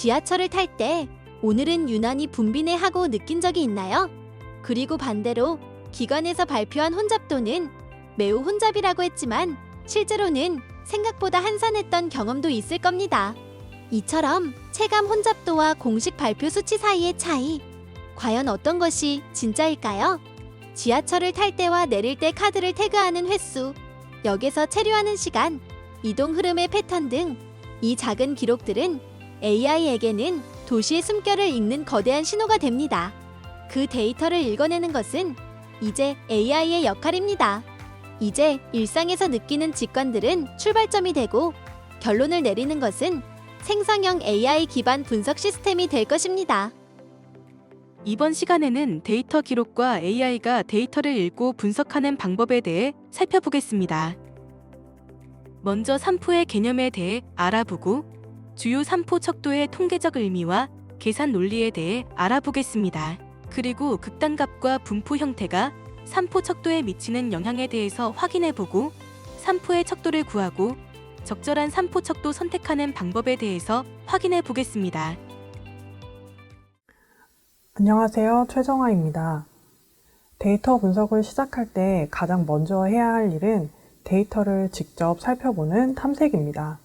지하철을 탈 때 오늘은 유난히 분비네하고 느낀 적이 있나요? 그리고 반대로 기관에서 발표한 혼잡도는 매우 혼잡이라고 했지만 실제로는 생각보다 한산했던 경험도 있을 겁니다. 이처럼 체감 혼잡도와 공식 발표 수치 사이의 차이, 과연 어떤 것이 진짜일까요? 지하철을 탈 때와 내릴 때 카드를 태그하는 횟수, 역에서 체류하는 시간, 이동 흐름의 패턴 등 이 작은 기록들은 AI에게는 도시의 숨결을 읽는 거대한 신호가 됩니다. 그 데이터를 읽어내는 것은 이제 AI의 역할입니다. 이제 일상에서 느끼는 직관들은 출발점이 되고 결론을 내리는 것은 생성형 AI 기반 분석 시스템이 될 것입니다. 이번 시간에는 데이터 기록과 AI가 데이터를 읽고 분석하는 방법에 대해 살펴보겠습니다. 먼저 산포의 개념에 대해 알아보고 주요 산포 척도의 통계적 의미와 계산 논리에 대해 알아보겠습니다. 그리고 극단값과 분포 형태가 산포 척도에 미치는 영향에 대해서 확인해보고 산포의 척도를 구하고 적절한 산포 척도 선택하는 방법에 대해서 확인해 보겠습니다. 안녕하세요. 최정아입니다. 데이터 분석을 시작할 때 가장 먼저 해야 할 일은 데이터를 직접 살펴보는 탐색입니다.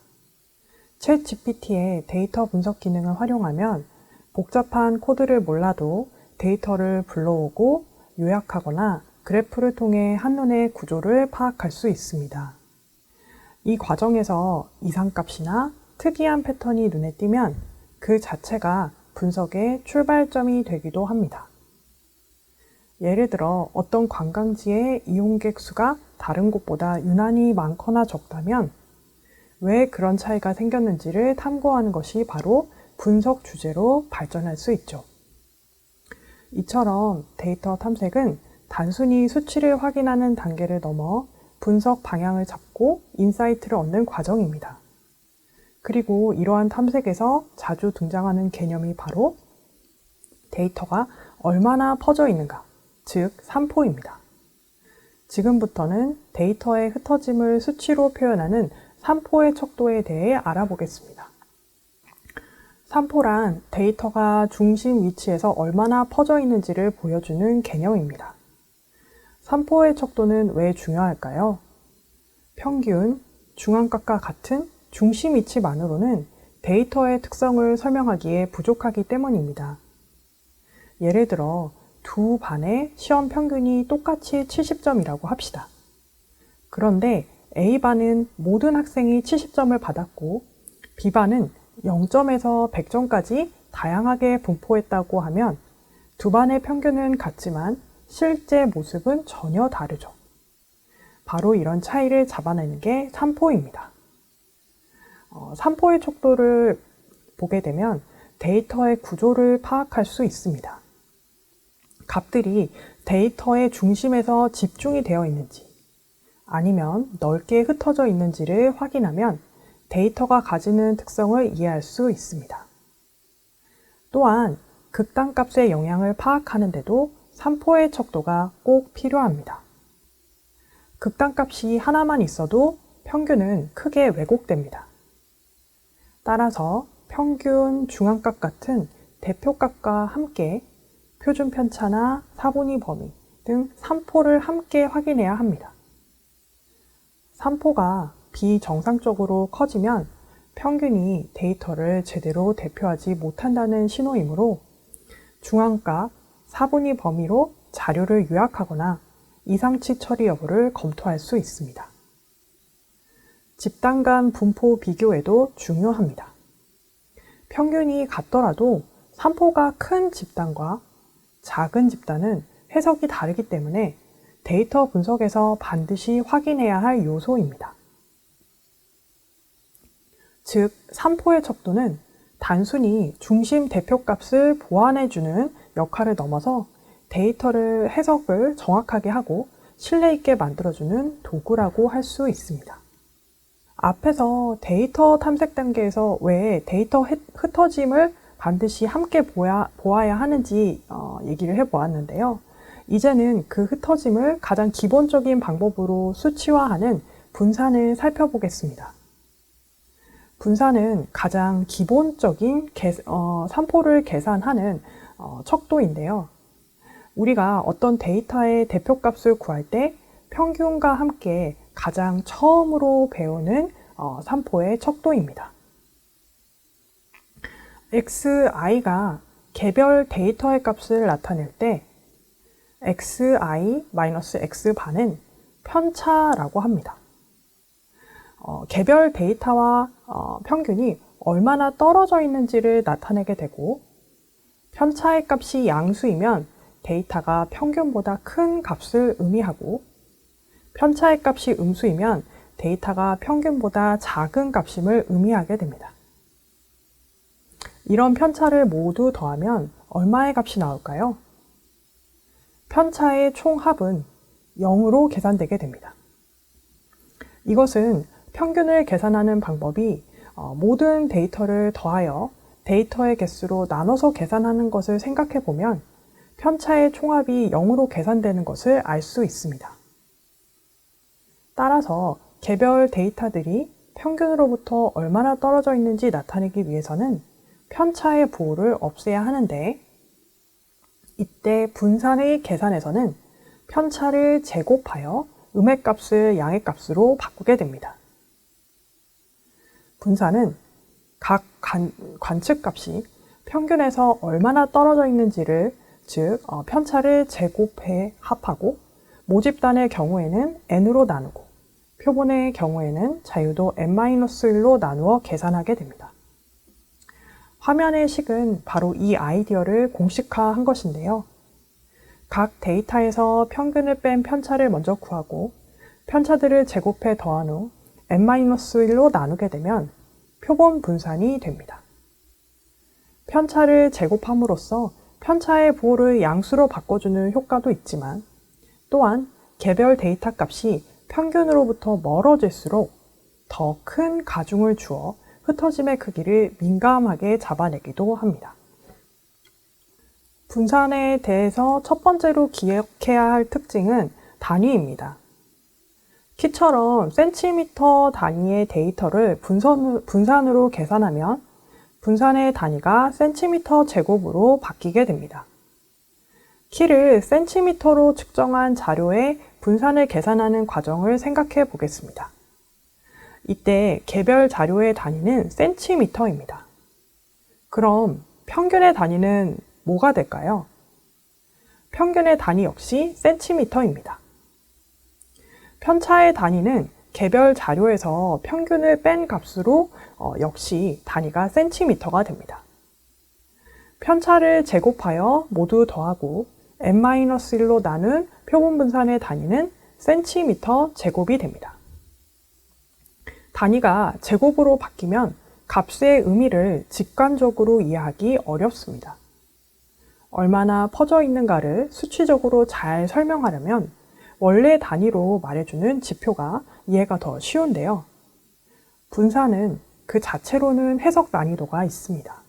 챗GPT의 데이터 분석 기능을 활용하면 복잡한 코드를 몰라도 데이터를 불러오고 요약하거나 그래프를 통해 한눈에 구조를 파악할 수 있습니다. 이 과정에서 이상값이나 특이한 패턴이 눈에 띄면 그 자체가 분석의 출발점이 되기도 합니다. 예를 들어 어떤 관광지의 이용객 수가 다른 곳보다 유난히 많거나 적다면 왜 그런 차이가 생겼는지를 탐구하는 것이 바로 분석 주제로 발전할 수 있죠. 이처럼 데이터 탐색은 단순히 수치를 확인하는 단계를 넘어 분석 방향을 잡고 인사이트를 얻는 과정입니다. 그리고 이러한 탐색에서 자주 등장하는 개념이 바로 데이터가 얼마나 퍼져 있는가, 즉 산포입니다. 지금부터는 데이터의 흩어짐을 수치로 표현하는 산포의 척도에 대해 알아보겠습니다. 산포란 데이터가 중심 위치에서 얼마나 퍼져 있는지를 보여주는 개념입니다. 산포의 척도는 왜 중요할까요? 평균, 중앙값과 같은 중심 위치만으로는 데이터의 특성을 설명하기에 부족하기 때문입니다. 예를 들어 두 반의 시험 평균이 똑같이 70점이라고 합시다. 그런데 A반은 모든 학생이 70점을 받았고 B반은 0점에서 100점까지 다양하게 분포했다고 하면 두 반의 평균은 같지만 실제 모습은 전혀 다르죠. 바로 이런 차이를 잡아내는 게 산포입니다. 산포의 척도를 보게 되면 데이터의 구조를 파악할 수 있습니다. 값들이 데이터의 중심에서 집중이 되어 있는지 아니면 넓게 흩어져 있는지를 확인하면 데이터가 가지는 특성을 이해할 수 있습니다. 또한 극단값의 영향을 파악하는 데도 산포의 척도가 꼭 필요합니다. 극단값이 하나만 있어도 평균은 크게 왜곡됩니다. 따라서 평균, 중앙값 같은 대표값과 함께 표준 편차나 사분위 범위 등 산포를 함께 확인해야 합니다. 산포가 비정상적으로 커지면 평균이 데이터를 제대로 대표하지 못한다는 신호이므로 중앙값, 사분위 범위로 자료를 요약하거나 이상치 처리 여부를 검토할 수 있습니다. 집단 간 분포 비교에도 중요합니다. 평균이 같더라도 산포가 큰 집단과 작은 집단은 해석이 다르기 때문에 데이터 분석에서 반드시 확인해야 할 요소입니다. 즉, 산포의 척도는 단순히 중심 대표값을 보완해주는 역할을 넘어서 데이터를 해석을 정확하게 하고 신뢰 있게 만들어주는 도구라고 할 수 있습니다. 앞에서 데이터 탐색 단계에서 왜 데이터 흩어짐을 반드시 함께 보아야 하는지 얘기를 해보았는데요. 이제는 그 흩어짐을 가장 기본적인 방법으로 수치화하는 분산을 살펴보겠습니다. 분산은 가장 기본적인 산포를 계산하는 척도인데요. 우리가 어떤 데이터의 대표값을 구할 때 평균과 함께 가장 처음으로 배우는 산포의 척도입니다. xi가 개별 데이터의 값을 나타낼 때 xi-x반은 편차라고 합니다. 개별 데이터와 평균이 얼마나 떨어져 있는지를 나타내게 되고, 편차의 값이 양수이면 데이터가 평균보다 큰 값을 의미하고, 편차의 값이 음수이면 데이터가 평균보다 작은 값임을 의미하게 됩니다. 이런 편차를 모두 더하면 얼마의 값이 나올까요? 편차의 총합은 0으로 계산되게 됩니다. 이것은 평균을 계산하는 방법이 모든 데이터를 더하여 데이터의 개수로 나눠서 계산하는 것을 생각해 보면 편차의 총합이 0으로 계산되는 것을 알 수 있습니다. 따라서 개별 데이터들이 평균으로부터 얼마나 떨어져 있는지 나타내기 위해서는 편차의 부호를 없애야 하는데, 이때 분산의 계산에서는 편차를 제곱하여 음의 값을 양의 값으로 바꾸게 됩니다. 분산은 각 관측값이 평균에서 얼마나 떨어져 있는지를, 즉 편차를 제곱해 합하고, 모집단의 경우에는 n으로 나누고 표본의 경우에는 자유도 n-1로 나누어 계산하게 됩니다. 화면의 식은 바로 이 아이디어를 공식화한 것인데요. 각 데이터에서 평균을 뺀 편차를 먼저 구하고 편차들을 제곱해 더한 후 n-1로 나누게 되면 표본 분산이 됩니다. 편차를 제곱함으로써 편차의 부호를 양수로 바꿔주는 효과도 있지만, 또한 개별 데이터 값이 평균으로부터 멀어질수록 더 큰 가중을 주어 흩어짐의 크기를 민감하게 잡아내기도 합니다. 분산에 대해서 첫 번째로 기억해야 할 특징은 단위입니다. 키처럼 센티미터 단위의 데이터를 분산으로 계산하면 분산의 단위가 센티미터 제곱으로 바뀌게 됩니다. 키를 센티미터로 측정한 자료의 분산을 계산하는 과정을 생각해 보겠습니다. 이때 개별 자료의 단위는 센티미터입니다. 그럼 평균의 단위는 뭐가 될까요? 평균의 단위 역시 센티미터입니다. 편차의 단위는 개별 자료에서 평균을 뺀 값으로 역시 단위가 센티미터가 됩니다. 편차를 제곱하여 모두 더하고 n-1로 나눈 표본 분산의 단위는 센티미터 제곱이 됩니다. 단위가 제곱으로 바뀌면 값의 의미를 직관적으로 이해하기 어렵습니다. 얼마나 퍼져 있는가를 수치적으로 잘 설명하려면 원래 단위로 말해주는 지표가 이해가 더 쉬운데요. 분산은 그 자체로는 해석 난이도가 있습니다.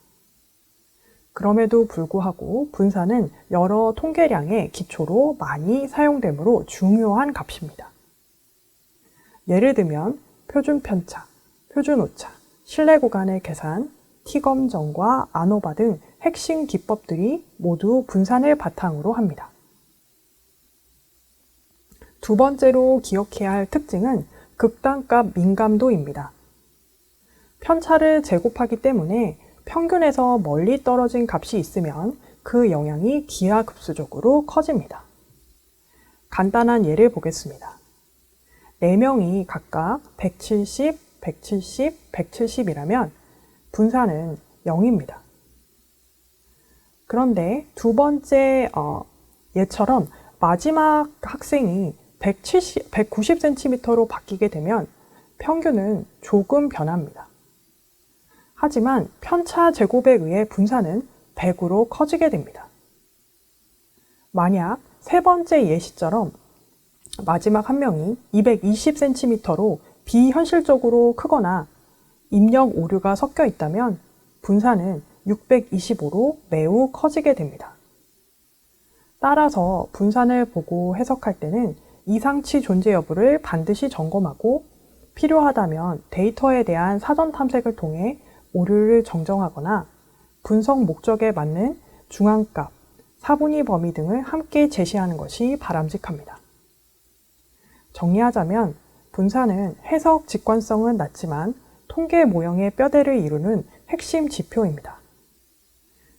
그럼에도 불구하고 분산은 여러 통계량의 기초로 많이 사용되므로 중요한 값입니다. 예를 들면 표준 편차, 표준 오차, 신뢰 구간의 계산, T검정과 아노바 등 핵심 기법들이 모두 분산을 바탕으로 합니다. 두 번째로 기억해야 할 특징은 극단값 민감도입니다. 편차를 제곱하기 때문에 평균에서 멀리 떨어진 값이 있으면 그 영향이 기하급수적으로 커집니다. 간단한 예를 보겠습니다. 4명이 각각 170, 170, 170이라면 분산은 0입니다. 그런데 두 번째 예처럼 마지막 학생이 190cm로 바뀌게 되면 평균은 조금 변합니다. 하지만 편차 제곱에 의해 분산은 100으로 커지게 됩니다. 만약 세 번째 예시처럼 마지막 한 명이 220cm로 비현실적으로 크거나 입력 오류가 섞여 있다면 분산은 625로 매우 커지게 됩니다. 따라서 분산을 보고 해석할 때는 이상치 존재 여부를 반드시 점검하고 필요하다면 데이터에 대한 사전 탐색을 통해 오류를 정정하거나 분석 목적에 맞는 중앙값, 사분위 범위 등을 함께 제시하는 것이 바람직합니다. 정리하자면 분산은 해석 직관성은 낮지만 통계 모형의 뼈대를 이루는 핵심 지표입니다.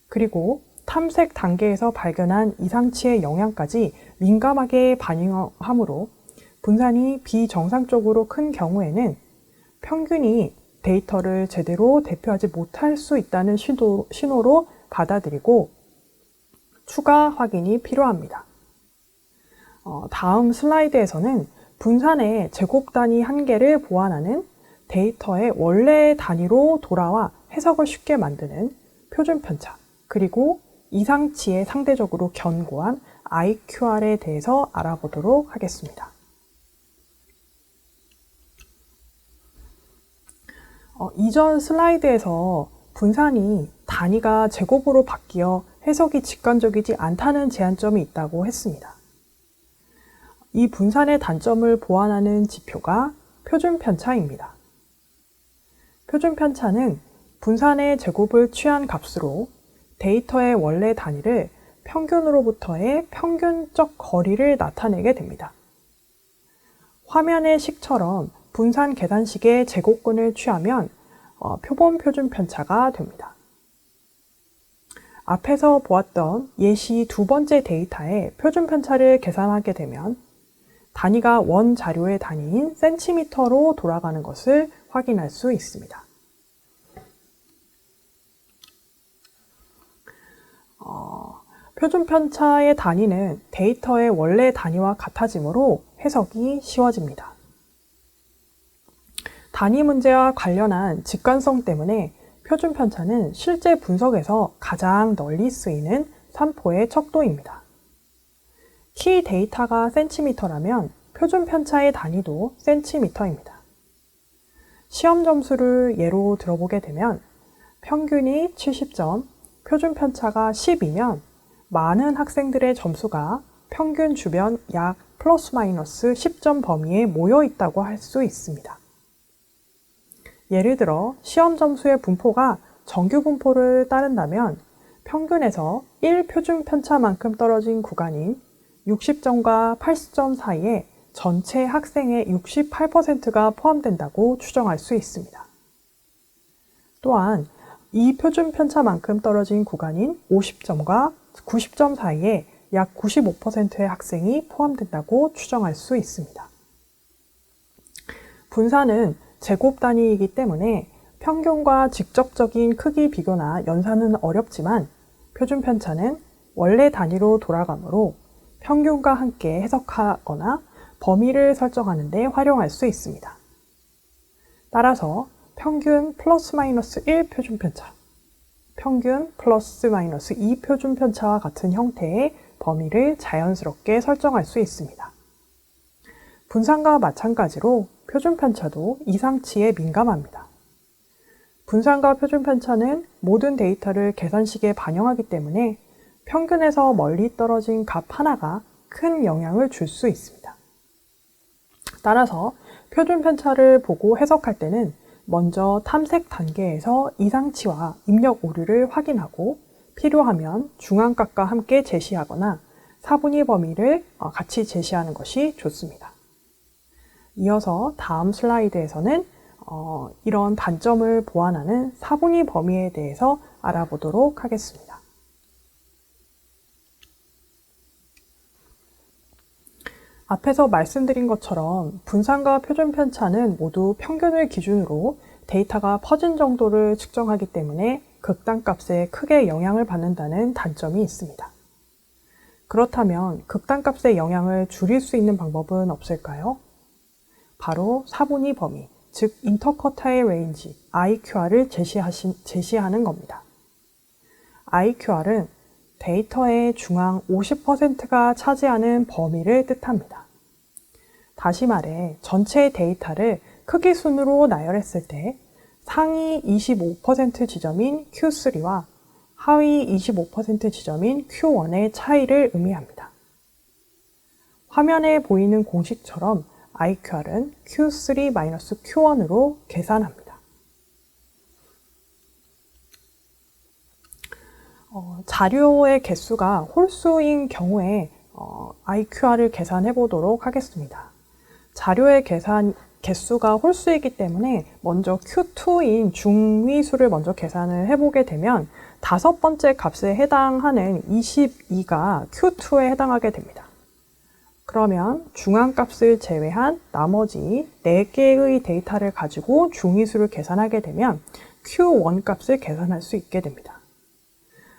그리고 탐색 단계에서 발견한 이상치의 영향까지 민감하게 반영함으로 분산이 비정상적으로 큰 경우에는 평균이 데이터를 제대로 대표하지 못할 수 있다는 신호로 받아들이고 추가 확인이 필요합니다. 다음 슬라이드에서는 분산의 제곱 단위 한계를 보완하는 데이터의 원래 단위로 돌아와 해석을 쉽게 만드는 표준 편차, 그리고 이상치에 상대적으로 견고한 IQR에 대해서 알아보도록 하겠습니다. 이전 슬라이드에서 분산이 단위가 제곱으로 바뀌어 해석이 직관적이지 않다는 제한점이 있다고 했습니다. 이 분산의 단점을 보완하는 지표가 표준 편차입니다. 표준 편차는 분산의 제곱을 취한 값으로 데이터의 원래 단위를 평균으로부터의 평균적 거리를 나타내게 됩니다. 화면의 식처럼 분산 계산식의 제곱근을 취하면 표본 표준 편차가 됩니다. 앞에서 보았던 예시 두 번째 데이터의 표준 편차를 계산하게 되면 단위가 원 자료의 단위인 센티미터로 돌아가는 것을 확인할 수 있습니다. 표준 편차의 단위는 데이터의 원래 단위와 같아지므로 해석이 쉬워집니다. 단위 문제와 관련한 직관성 때문에 표준 편차는 실제 분석에서 가장 널리 쓰이는 산포의 척도입니다. 키 데이터가 센티미터라면 표준 편차의 단위도 센티미터입니다. 시험 점수를 예로 들어보게 되면 평균이 70점, 표준 편차가 10이면 많은 학생들의 점수가 평균 주변 약 플러스 마이너스 10점 범위에 모여 있다고 할 수 있습니다. 예를 들어 시험 점수의 분포가 정규 분포를 따른다면 평균에서 1 표준 편차만큼 떨어진 구간인 60점과 80점 사이에 전체 학생의 68%가 포함된다고 추정할 수 있습니다. 또한 이 표준 편차만큼 떨어진 구간인 50점과 90점 사이에 약 95%의 학생이 포함된다고 추정할 수 있습니다. 분산은 제곱 단위이기 때문에 평균과 직접적인 크기 비교나 연산은 어렵지만 표준 편차는 원래 단위로 돌아가므로 평균과 함께 해석하거나 범위를 설정하는 데 활용할 수 있습니다. 따라서 평균 플러스 마이너스 1 표준 편차, 평균 플러스 마이너스 2 표준 편차와 같은 형태의 범위를 자연스럽게 설정할 수 있습니다. 분산과 마찬가지로 표준 편차도 이상치에 민감합니다. 분산과 표준 편차는 모든 데이터를 계산식에 반영하기 때문에 평균에서 멀리 떨어진 값 하나가 큰 영향을 줄 수 있습니다. 따라서 표준 편차를 보고 해석할 때는 먼저 탐색 단계에서 이상치와 입력 오류를 확인하고 필요하면 중앙값과 함께 제시하거나 사분위 범위를 같이 제시하는 것이 좋습니다. 이어서 다음 슬라이드에서는 이런 단점을 보완하는 사분위 범위에 대해서 알아보도록 하겠습니다. 앞에서 말씀드린 것처럼 분산과 표준 편차는 모두 평균을 기준으로 데이터가 퍼진 정도를 측정하기 때문에 극단값에 크게 영향을 받는다는 단점이 있습니다. 그렇다면 극단값의 영향을 줄일 수 있는 방법은 없을까요? 바로 사분위 범위, 즉 인터쿼타일 레인지 IQR을 제시하는 겁니다. IQR은 데이터의 중앙 50%가 차지하는 범위를 뜻합니다. 다시 말해 전체 데이터를 크기 순으로 나열했을 때 상위 25% 지점인 Q3와 하위 25% 지점인 Q1의 차이를 의미합니다. 화면에 보이는 공식처럼 IQR은 Q3-Q1으로 계산합니다. 자료의 개수가 홀수인 경우에 IQR을 계산해 보도록 하겠습니다. 자료의 개수가 홀수이기 때문에 먼저 Q2인 중위수를 먼저 계산을 해보게 되면 다섯 번째 값에 해당하는 22가 Q2에 해당하게 됩니다. 그러면 중앙값을 제외한 나머지 4개의 데이터를 가지고 중위수를 계산하게 되면 Q1 값을 계산할 수 있게 됩니다.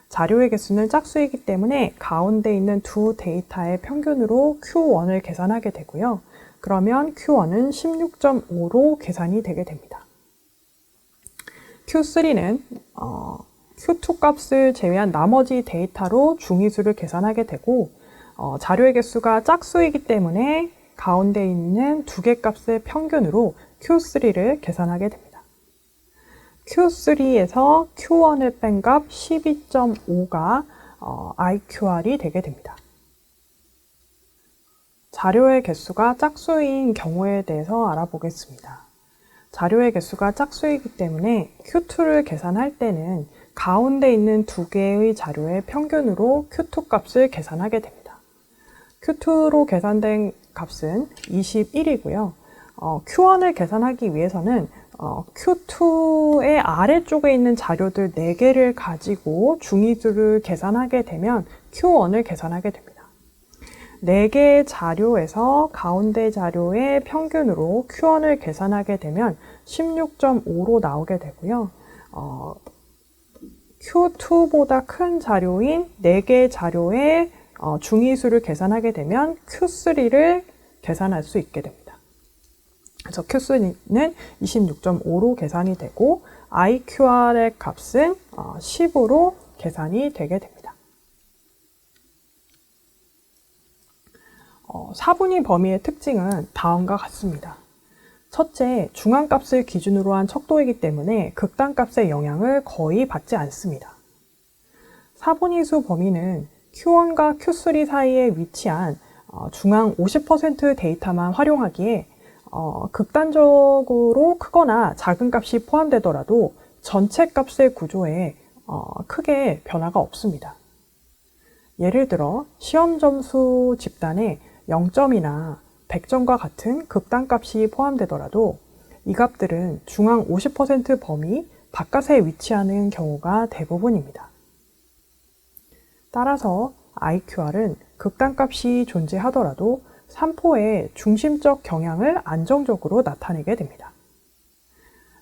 자료의 개수는 짝수이기 때문에 가운데 있는 두 데이터의 평균으로 Q1을 계산하게 되고요. 그러면 Q1은 16.5로 계산이 되게 됩니다. Q3는 Q2 값을 제외한 나머지 데이터로 중위수를 계산하게 되고 자료의 개수가 짝수이기 때문에 가운데 있는 두 개 값의 평균으로 Q3를 계산하게 됩니다. Q3에서 Q1을 뺀 값 12.5가 IQR이 되게 됩니다. 자료의 개수가 짝수인 경우에 대해서 알아보겠습니다. 자료의 개수가 짝수이기 때문에 Q2를 계산할 때는 가운데 있는 두 개의 자료의 평균으로 Q2 값을 계산하게 됩니다. Q2로 계산된 값은 21이고요. Q1을 계산하기 위해서는 Q2의 아래쪽에 있는 자료들 4개를 가지고 중위수를 계산하게 되면 Q1을 계산하게 됩니다. 4개의 자료에서 가운데 자료의 평균으로 Q1을 계산하게 되면 16.5로 나오게 되고요. Q2보다 큰 자료인 4개의 자료의 중위수를 계산하게 되면 Q3를 계산할 수 있게 됩니다. 그래서 Q3는 26.5로 계산이 되고 IQR의 값은 10으로 계산이 되게 됩니다. 4분위 범위의 특징은 다음과 같습니다. 첫째, 중앙값을 기준으로 한 척도이기 때문에 극단값의 영향을 거의 받지 않습니다. 4분위수 범위는 Q1과 Q3 사이에 위치한 중앙 50% 데이터만 활용하기에 극단적으로 크거나 작은 값이 포함되더라도 전체 값의 구조에 크게 변화가 없습니다. 예를 들어 시험 점수 집단에 0점이나 100점과 같은 극단값이 포함되더라도 이 값들은 중앙 50% 범위 바깥에 위치하는 경우가 대부분입니다. 따라서 IQR은 극단값이 존재하더라도 산포의 중심적 경향을 안정적으로 나타내게 됩니다.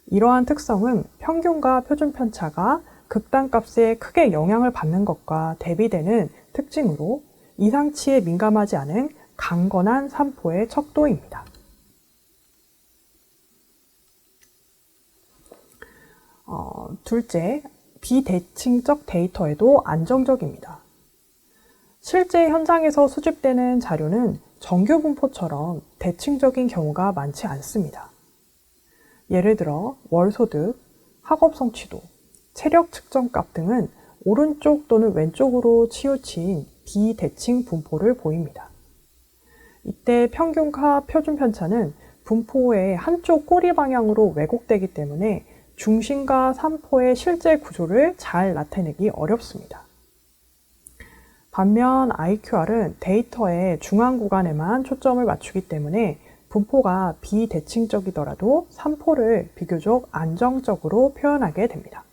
이러한 특성은 평균과 표준편차가 극단값에 크게 영향을 받는 것과 대비되는 특징으로 이상치에 민감하지 않은 강건한 산포의 척도입니다. 둘째, 비대칭적 데이터에도 안정적입니다. 실제 현장에서 수집되는 자료는 정규 분포처럼 대칭적인 경우가 많지 않습니다. 예를 들어 월소득, 학업 성취도, 체력 측정값 등은 오른쪽 또는 왼쪽으로 치우친 비대칭 분포를 보입니다. 이때 평균과 표준편차는 분포의 한쪽 꼬리 방향으로 왜곡되기 때문에 중심과 산포의 실제 구조를 잘 나타내기 어렵습니다. 반면 IQR은 데이터의 중앙 구간에만 초점을 맞추기 때문에 분포가 비대칭적이더라도 산포를 비교적 안정적으로 표현하게 됩니다.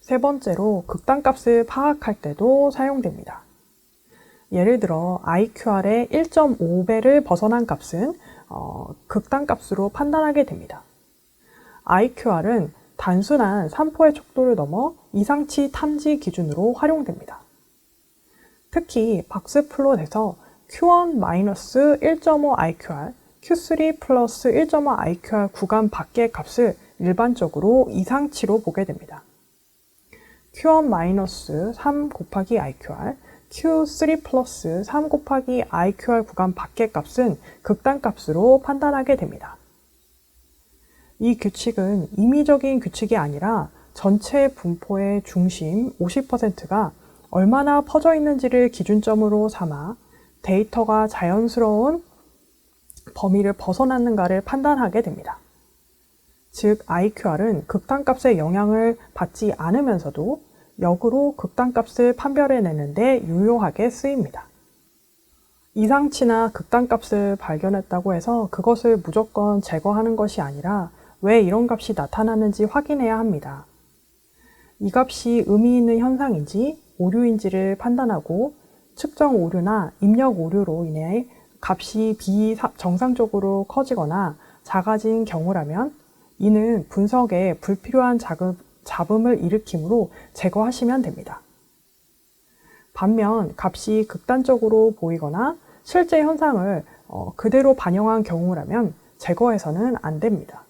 세 번째로 극단값을 파악할 때도 사용됩니다. 예를 들어 IQR의 1.5배를 벗어난 값은 극단값으로 판단하게 됩니다. IQR은 단순한 산포의 척도를 넘어 이상치 탐지 기준으로 활용됩니다. 특히 박스 플롯에서 Q1-1.5 IQR, Q3 플러스 1.5 IQR 구간 밖의 값을 일반적으로 이상치로 보게 됩니다. Q1-3 곱하기 IQR, Q3 플러스 3 곱하기 IQR 구간 밖의 값은 극단값으로 판단하게 됩니다. 이 규칙은 임의적인 규칙이 아니라 전체 분포의 중심 50%가 얼마나 퍼져 있는지를 기준점으로 삼아 데이터가 자연스러운 범위를 벗어났는가를 판단하게 됩니다. 즉, IQR은 극단값의 영향을 받지 않으면서도 역으로 극단값을 판별해내는 데 유효하게 쓰입니다. 이상치나 극단값을 발견했다고 해서 그것을 무조건 제거하는 것이 아니라 왜 이런 값이 나타나는지 확인해야 합니다. 이 값이 의미 있는 현상인지 오류인지를 판단하고 측정 오류나 입력 오류로 인해 값이 비정상적으로 커지거나 작아진 경우라면 이는 분석에 불필요한 잡음을 일으키므로 제거하시면 됩니다. 반면 값이 극단적으로 보이거나 실제 현상을 그대로 반영한 경우라면 제거해서는 안 됩니다.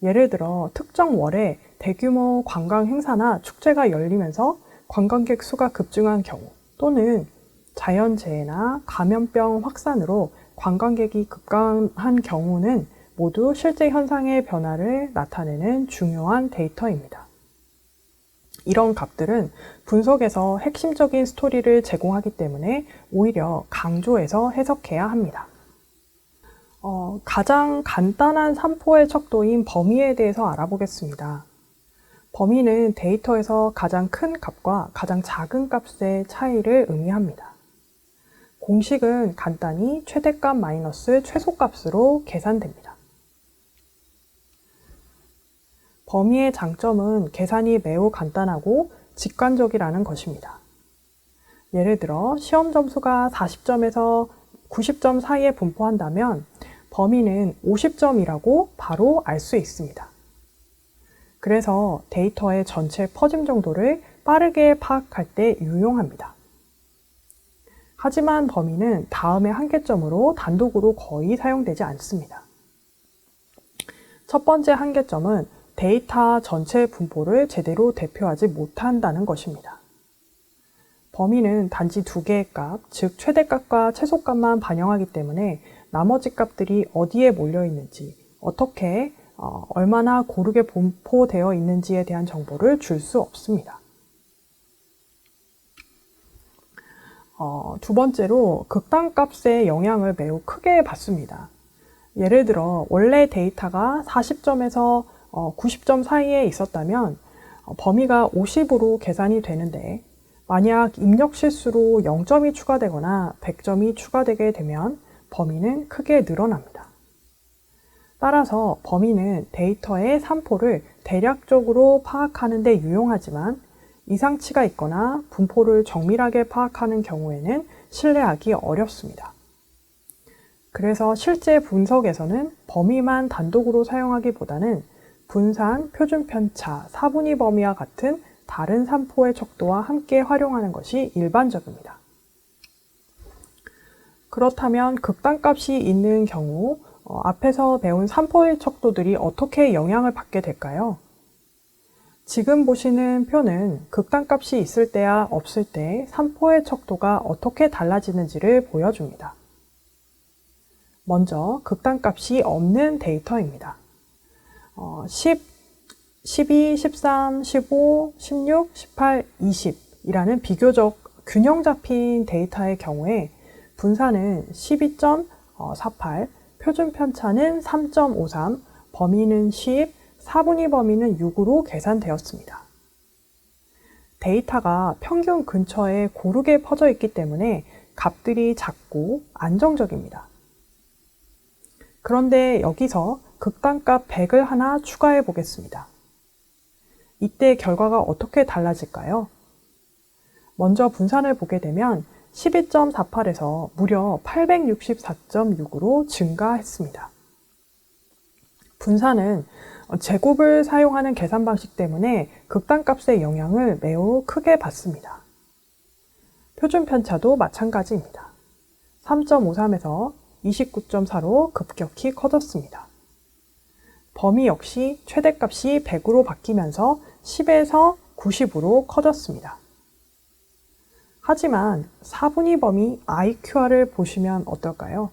예를 들어 특정 월에 대규모 관광 행사나 축제가 열리면서 관광객 수가 급증한 경우 또는 자연재해나 감염병 확산으로 관광객이 급감한 경우는 모두 실제 현상의 변화를 나타내는 중요한 데이터입니다. 이런 값들은 분석에서 핵심적인 스토리를 제공하기 때문에 오히려 강조해서 해석해야 합니다. 가장 간단한 산포의 척도인 범위에 대해서 알아보겠습니다. 범위는 데이터에서 가장 큰 값과 가장 작은 값의 차이를 의미합니다. 공식은 간단히 최대값 마이너스 최소값으로 계산됩니다. 범위의 장점은 계산이 매우 간단하고 직관적이라는 것입니다. 예를 들어 시험 점수가 40점에서 90점 사이에 분포한다면 범위는 50점이라고 바로 알 수 있습니다. 그래서 데이터의 전체 퍼짐 정도를 빠르게 파악할 때 유용합니다. 하지만 범위는 다음의 한계점으로 단독으로 거의 사용되지 않습니다. 첫 번째 한계점은 데이터 전체 분포를 제대로 대표하지 못한다는 것입니다. 범위는 단지 두 개의 값, 즉 최대값과 최소값만 반영하기 때문에 나머지 값들이 어디에 몰려 있는지, 어떻게, 얼마나 고르게 분포되어 있는지에 대한 정보를 줄 수 없습니다. 두 번째로 극단값의 영향을 매우 크게 받습니다. 예를 들어 원래 데이터가 40점에서 90점 사이에 있었다면 범위가 50으로 계산이 되는데 만약 입력 실수로 0점이 추가되거나 100점이 추가되게 되면 범위는 크게 늘어납니다. 따라서 범위는 데이터의 산포를 대략적으로 파악하는 데 유용하지만 이상치가 있거나 분포를 정밀하게 파악하는 경우에는 신뢰하기 어렵습니다. 그래서 실제 분석에서는 범위만 단독으로 사용하기보다는 분산, 표준편차, 사분위 범위와 같은 다른 산포의 척도와 함께 활용하는 것이 일반적입니다. 그렇다면 극단값이 있는 경우 앞에서 배운 산포의 척도들이 어떻게 영향을 받게 될까요? 지금 보시는 표는 극단값이 있을 때와 없을 때 산포의 척도가 어떻게 달라지는지를 보여줍니다. 먼저 극단값이 없는 데이터입니다. 10, 12, 13, 15, 16, 18, 20이라는 비교적 균형 잡힌 데이터의 경우에 분산은 12.48, 표준 편차는 3.53, 범위는 10, 사분위 범위는 6으로 계산되었습니다. 데이터가 평균 근처에 고르게 퍼져 있기 때문에 값들이 작고 안정적입니다. 그런데 여기서 극단값 100을 하나 추가해 보겠습니다. 이때 결과가 어떻게 달라질까요? 먼저 분산을 보게 되면 12.48에서 무려 864.6으로 증가했습니다. 분산은 제곱을 사용하는 계산 방식 때문에 극단값의 영향을 매우 크게 받습니다. 표준 편차도 마찬가지입니다. 3.53에서 29.4로 급격히 커졌습니다. 범위 역시 최대값이 100으로 바뀌면서 10에서 90으로 커졌습니다. 하지만 사분위 범위 IQR을 보시면 어떨까요?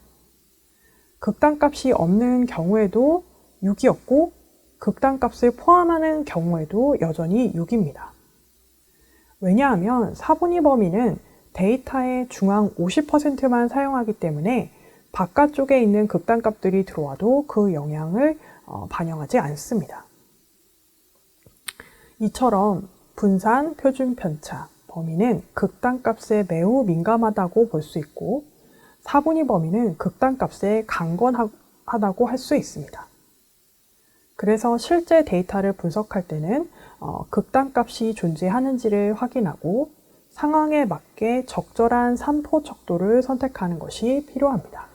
극단값이 없는 경우에도 6이었고 극단값을 포함하는 경우에도 여전히 6입니다. 왜냐하면 사분위 범위는 데이터의 중앙 50%만 사용하기 때문에 바깥쪽에 있는 극단값들이 들어와도 그 영향을 반영하지 않습니다. 이처럼 분산, 표준 편차, 범위는 극단값에 매우 민감하다고 볼 수 있고 사분위 범위는 극단값에 강건하다고 할 수 있습니다. 그래서 실제 데이터를 분석할 때는 극단값이 존재하는지를 확인하고 상황에 맞게 적절한 산포 척도를 선택하는 것이 필요합니다.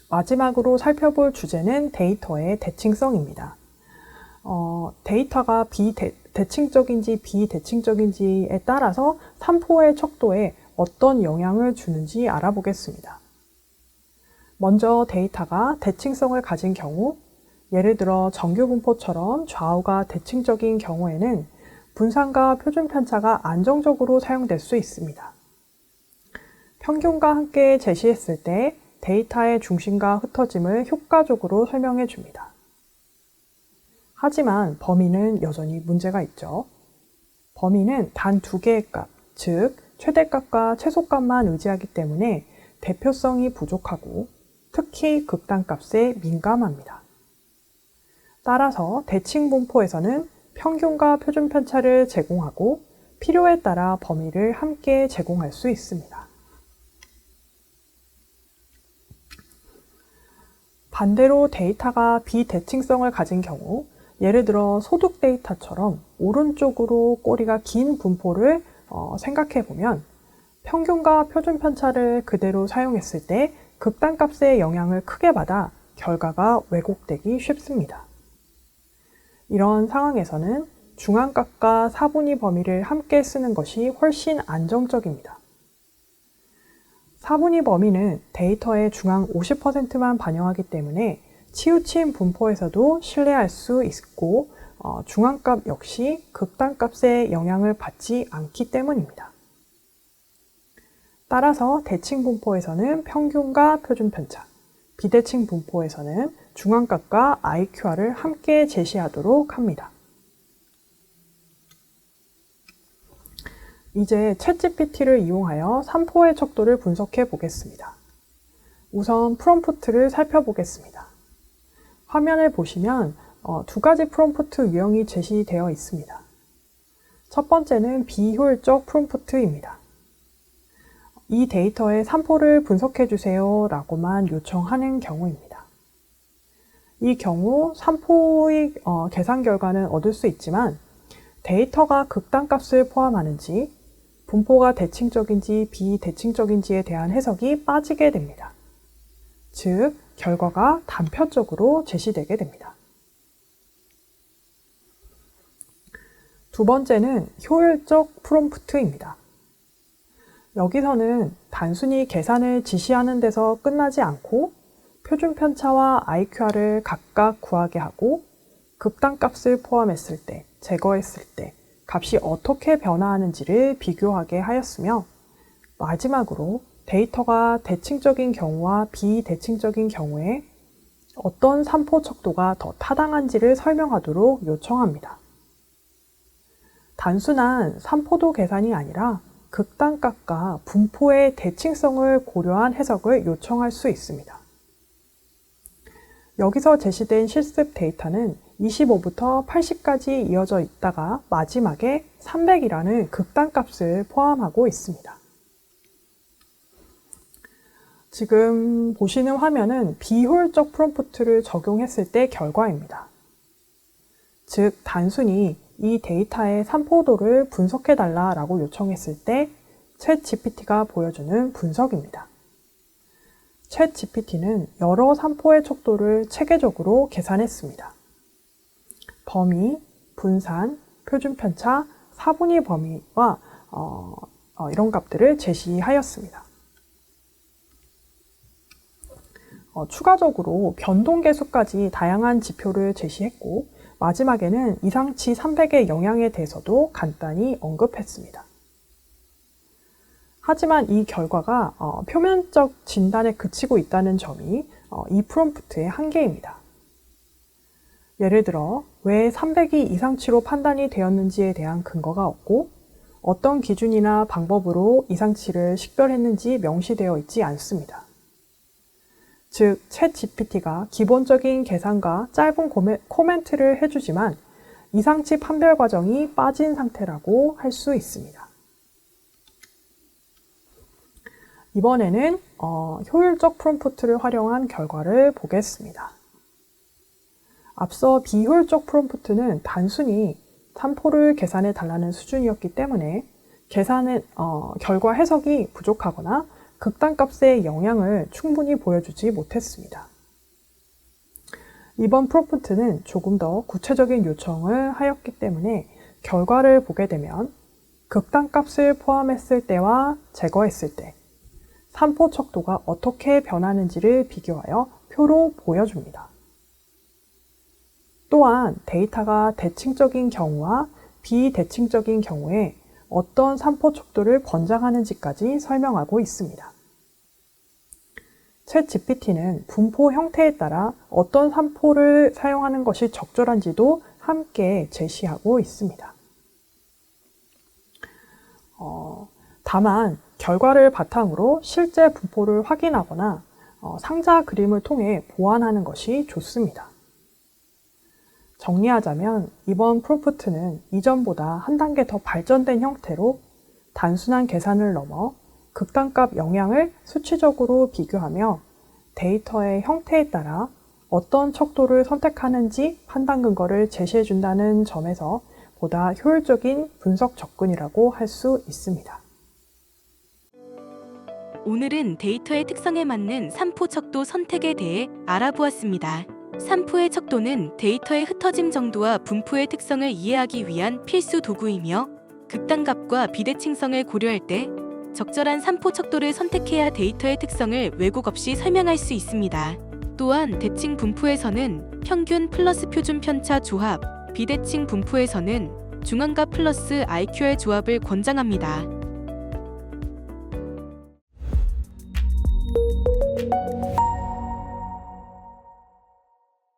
마지막으로 살펴볼 주제는 데이터의 대칭성입니다. 데이터가 대칭적인지 비대칭적인지에 따라서 산포의 척도에 어떤 영향을 주는지 알아보겠습니다. 먼저 데이터가 대칭성을 가진 경우, 예를 들어 정규분포처럼 좌우가 대칭적인 경우에는 분산과 표준 편차가 안정적으로 사용될 수 있습니다. 평균과 함께 제시했을 때 데이터의 중심과 흩어짐을 효과적으로 설명해 줍니다. 하지만 범위는 여전히 문제가 있죠. 범위는 단 두 개의 값, 즉 최대값과 최소값만 의지하기 때문에 대표성이 부족하고 특히 극단값에 민감합니다. 따라서 대칭 분포에서는 평균과 표준 편차를 제공하고 필요에 따라 범위를 함께 제공할 수 있습니다. 반대로 데이터가 비대칭성을 가진 경우, 예를 들어 소득 데이터처럼 오른쪽으로 꼬리가 긴 분포를 생각해 보면 평균과 표준 편차를 그대로 사용했을 때 극단값의 영향을 크게 받아 결과가 왜곡되기 쉽습니다. 이런 상황에서는 중앙값과 사분위 범위를 함께 쓰는 것이 훨씬 안정적입니다. 사분위 범위는 데이터의 중앙 50%만 반영하기 때문에 치우친 분포에서도 신뢰할 수 있고 중앙값 역시 극단값의 영향을 받지 않기 때문입니다. 따라서 대칭 분포에서는 평균과 표준 편차, 비대칭 분포에서는 중앙값과 IQR을 함께 제시하도록 합니다. 이제 챗GPT를 이용하여 산포의 척도를 분석해 보겠습니다. 우선 프롬프트를 살펴보겠습니다. 화면을 보시면 두 가지 프롬프트 유형이 제시되어 있습니다. 첫 번째는 비효율적 프롬프트입니다. 이 데이터의 산포를 분석해 주세요 라고만 요청하는 경우입니다. 이 경우 산포의 계산 결과는 얻을 수 있지만 데이터가 극단값을 포함하는지 분포가 대칭적인지 비대칭적인지에 대한 해석이 빠지게 됩니다. 즉, 결과가 단편적으로 제시되게 됩니다. 두 번째는 효율적 프롬프트입니다. 여기서는 단순히 계산을 지시하는 데서 끝나지 않고 표준 편차와 IQR을 각각 구하게 하고 극단값을 포함했을 때, 제거했을 때 값이 어떻게 변화하는지를 비교하게 하였으며 마지막으로 데이터가 대칭적인 경우와 비대칭적인 경우에 어떤 산포 척도가 더 타당한지를 설명하도록 요청합니다. 단순한 산포도 계산이 아니라 극단값과 분포의 대칭성을 고려한 해석을 요청할 수 있습니다. 여기서 제시된 실습 데이터는 25부터 80까지 이어져 있다가 마지막에 300이라는 극단값을 포함하고 있습니다. 지금 보시는 화면은 비효율적 프롬프트를 적용했을 때 결과입니다. 즉, 단순히 이 데이터의 산포도를 분석해달라고 요청했을 때 챗GPT가 보여주는 분석입니다. 챗GPT는 여러 산포의 척도를 체계적으로 계산했습니다. 범위, 분산, 표준 편차, 사분위 범위와 이런 값들을 제시하였습니다. 추가적으로 변동계수까지 다양한 지표를 제시했고 마지막에는 이상치 300의 영향에 대해서도 간단히 언급했습니다. 하지만 이 결과가 표면적 진단에 그치고 있다는 점이 이 프롬프트의 한계입니다. 예를 들어 왜 300이 이상치로 판단이 되었는지에 대한 근거가 없고 어떤 기준이나 방법으로 이상치를 식별했는지 명시되어 있지 않습니다. 즉, 챗GPT가 기본적인 계산과 짧은 코멘트를 해주지만 이상치 판별 과정이 빠진 상태라고 할 수 있습니다. 이번에는 효율적 프롬프트를 활용한 결과를 보겠습니다. 앞서 비효율적 프롬프트는 단순히 산포를 계산해 달라는 수준이었기 때문에 결과 해석이 부족하거나 극단값의 영향을 충분히 보여주지 못했습니다. 이번 프롬프트는 조금 더 구체적인 요청을 하였기 때문에 결과를 보게 되면 극단값을 포함했을 때와 제거했을 때 산포 척도가 어떻게 변하는지를 비교하여 표로 보여줍니다. 또한 데이터가 대칭적인 경우와 비대칭적인 경우에 어떤 산포 척도를 권장하는지까지 설명하고 있습니다. 챗GPT는 분포 형태에 따라 어떤 산포를 사용하는 것이 적절한지도 함께 제시하고 있습니다. 다만 결과를 바탕으로 실제 분포를 확인하거나 상자 그림을 통해 보완하는 것이 좋습니다. 정리하자면 이번 프롬프트는 이전보다 한 단계 더 발전된 형태로 단순한 계산을 넘어 극단값 영향을 수치적으로 비교하며 데이터의 형태에 따라 어떤 척도를 선택하는지 판단 근거를 제시해준다는 점에서 보다 효율적인 분석 접근이라고 할 수 있습니다. 오늘은 데이터의 특성에 맞는 산포 척도 선택에 대해 알아보았습니다. 산포의 척도는 데이터의 흩어짐 정도와 분포의 특성을 이해하기 위한 필수 도구이며 극단값과 비대칭성을 고려할 때 적절한 산포 척도를 선택해야 데이터의 특성을 왜곡 없이 설명할 수 있습니다. 또한 대칭 분포에서는 평균 플러스 표준 편차 조합, 비대칭 분포에서는 중앙값 플러스 IQ의 조합을 권장합니다.